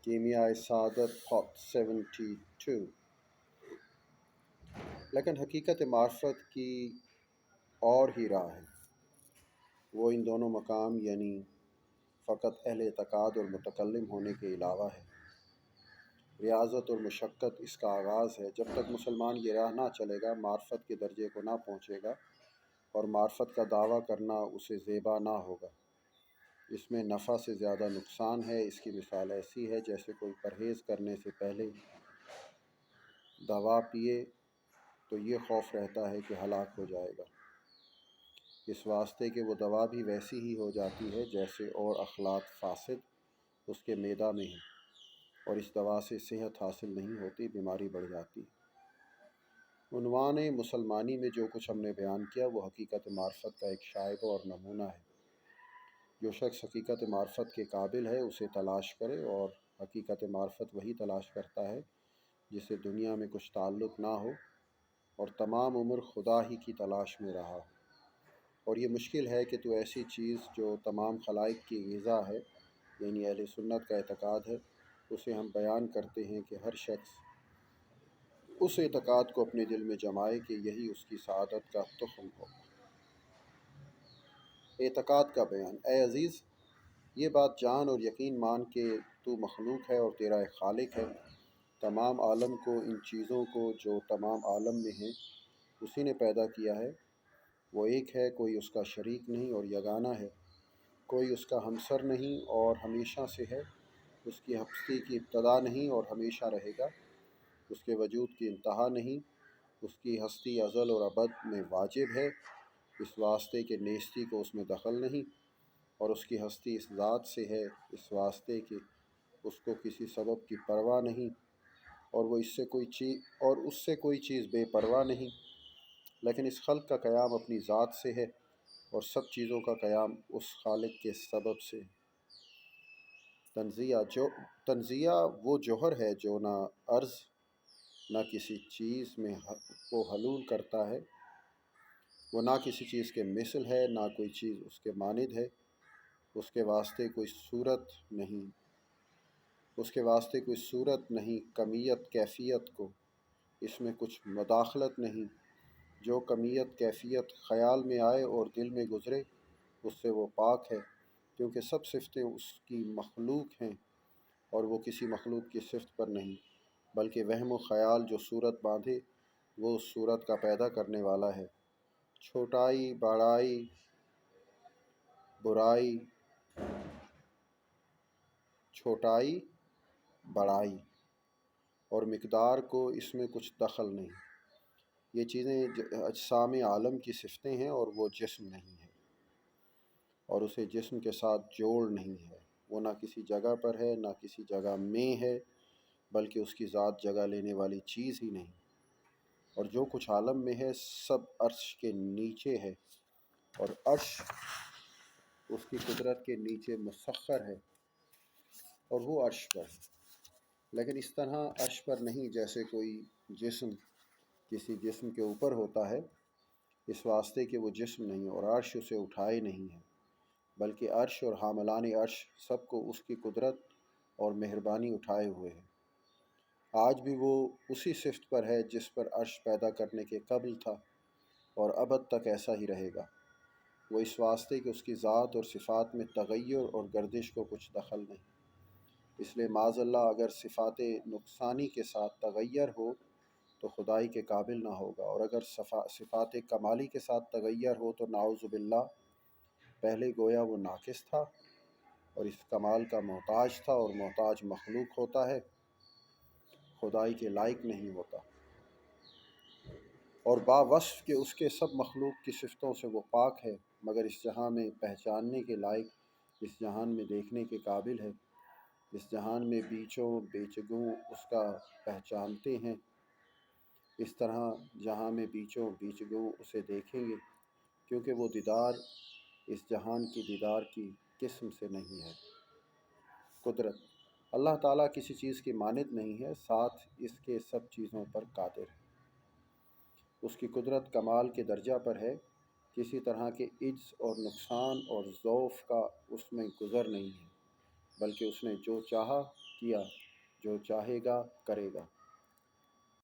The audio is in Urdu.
کیمیائے سعادت پارٹ 72۔ لیکن حقیقت معرفت کی اور ہی راہ ہے۔ وہ ان دونوں مقام یعنی فقط اہل اعتقاد اور متکلم ہونے کے علاوہ ہے۔ ریاضت اور مشقت اس کا آغاز ہے۔ جب تک مسلمان یہ راہ نہ چلے گا، معرفت کے درجے کو نہ پہنچے گا، اور معرفت کا دعویٰ کرنا اسے زیبا نہ ہوگا۔ اس میں نفع سے زیادہ نقصان ہے۔ اس کی مثال ایسی ہے جیسے کوئی پرہیز کرنے سے پہلے دوا پیے تو یہ خوف رہتا ہے کہ ہلاک ہو جائے گا، اس واسطے کہ وہ دوا بھی ویسی ہی ہو جاتی ہے جیسے اور اخلاط فاسد اس کے معدہ میں ہیں، اور اس دوا سے صحت حاصل نہیں ہوتی، بیماری بڑھ جاتی ہے۔ عنوان مسلمانی میں جو کچھ ہم نے بیان کیا وہ حقیقت معرفت کا ایک شائبہ اور نمونہ ہے۔ جو شخص حقیقت معرفت کے قابل ہے اسے تلاش کرے، اور حقیقت معرفت وہی تلاش کرتا ہے جسے دنیا میں کچھ تعلق نہ ہو اور تمام عمر خدا ہی کی تلاش میں رہا ہو۔ اور یہ مشکل ہے کہ تو ایسی چیز جو تمام خلائق کی غذا ہے، یعنی اہل سنت کا اعتقاد ہے، اسے ہم بیان کرتے ہیں کہ ہر شخص اس اعتقاد کو اپنے دل میں جمائے کہ یہی اس کی سعادت کا تخم ہو۔ اعتقاد کا بیان۔ اے عزیز، یہ بات جان اور یقین مان کہ تو مخلوق ہے اور تیرا ایک خالق ہے۔ تمام عالم کو، ان چیزوں کو جو تمام عالم میں ہیں، اسی نے پیدا کیا ہے۔ وہ ایک ہے، کوئی اس کا شریک نہیں اور یگانہ ہے، کوئی اس کا ہمسر نہیں اور ہمیشہ سے ہے۔ اس کی ہستی کی ابتدا نہیں اور ہمیشہ رہے گا، اس کے وجود کی انتہا نہیں۔ اس کی ہستی ازل اور ابد میں واجب ہے، اس واسطے کہ نیستی کو اس میں دخل نہیں، اور اس کی ہستی اس ذات سے ہے، اس واسطے کہ اس کو کسی سبب کی پرواہ نہیں، اور وہ اس سے کوئی چیز بے پرواہ نہیں۔ لیکن اس خلق کا قیام اپنی ذات سے ہے، اور سب چیزوں کا قیام اس خالق کے سبب سے۔ تنزیہ وہ جوہر ہے جو نہ عرض نہ کسی چیز میں کو حلول کرتا ہے، وہ نہ کسی چیز کے مثل ہے، نہ کوئی چیز اس کے مانند ہے، اس کے واسطے کوئی صورت نہیں، کمیت کیفیت کو اس میں کچھ مداخلت نہیں۔ جو کمیت کیفیت خیال میں آئے اور دل میں گزرے اس سے وہ پاک ہے، کیونکہ سب صفتیں اس کی مخلوق ہیں، اور وہ کسی مخلوق کی صفت پر نہیں، بلکہ وہم و خیال جو صورت باندھے وہ اس صورت کا پیدا کرنے والا ہے۔ چھوٹائی، بڑائی اور مقدار کو اس میں کچھ دخل نہیں۔ یہ چیزیں اجسام عالم کی صفتیں ہیں، اور وہ جسم نہیں ہے، اور اسے جسم کے ساتھ جوڑ نہیں ہے۔ وہ نہ کسی جگہ پر ہے نہ کسی جگہ میں ہے، بلکہ اس کی ذات جگہ لینے والی چیز ہی نہیں۔ اور جو کچھ عالم میں ہے سب عرش کے نیچے ہے، اور عرش اس کی قدرت کے نیچے مسخر ہے، اور وہ عرش پر ہے، لیکن اس طرح عرش پر نہیں جیسے کوئی جسم کسی جسم کے اوپر ہوتا ہے، اس واسطے کہ وہ جسم نہیں اور عرش اسے اٹھائے نہیں ہے، بلکہ عرش اور حاملان عرش سب کو اس کی قدرت اور مہربانی اٹھائے ہوئے ہے۔ آج بھی وہ اسی صفت پر ہے جس پر عرش پیدا کرنے کے قبل تھا، اور ابد تک ایسا ہی رہے گا۔ وہ اس واسطے کہ اس کی ذات اور صفات میں تغیر اور گردش کو کچھ دخل نہیں۔ اس لیے معاذ اللہ اگر صفات نقصانی کے ساتھ تغیر ہو تو خدائی کے قابل نہ ہوگا، اور اگر صفات کمالی کے ساتھ تغیر ہو تو نعوذ باللہ پہلے گویا وہ ناقص تھا اور اس کمال کا محتاج تھا، اور محتاج مخلوق ہوتا ہے، خدائی کے لائق نہیں ہوتا، اور باوصف کہ اس کے سب مخلوق کی صفتوں سے وہ پاک ہے، مگر اس جہاں میں پہچاننے کے لائق، اس جہان میں دیکھنے کے قابل ہے۔ اس جہان میں بیچوں بیچگوں اس کا پہچانتے ہیں، اس طرح جہاں میں بیچوں بیچگوں اسے دیکھیں گے، کیونکہ وہ دیدار اس جہان کی دیدار کی قسم سے نہیں ہے۔ قدرت۔ اللہ تعالیٰ کسی چیز کی مانند نہیں ہے، ساتھ اس کے سب چیزوں پر قادر ہے۔ اس کی قدرت کمال کے درجہ پر ہے، کسی طرح کے عجز اور نقصان اور ضعف کا اس میں گزر نہیں ہے۔ بلکہ اس نے جو چاہا کیا، جو چاہے گا کرے گا۔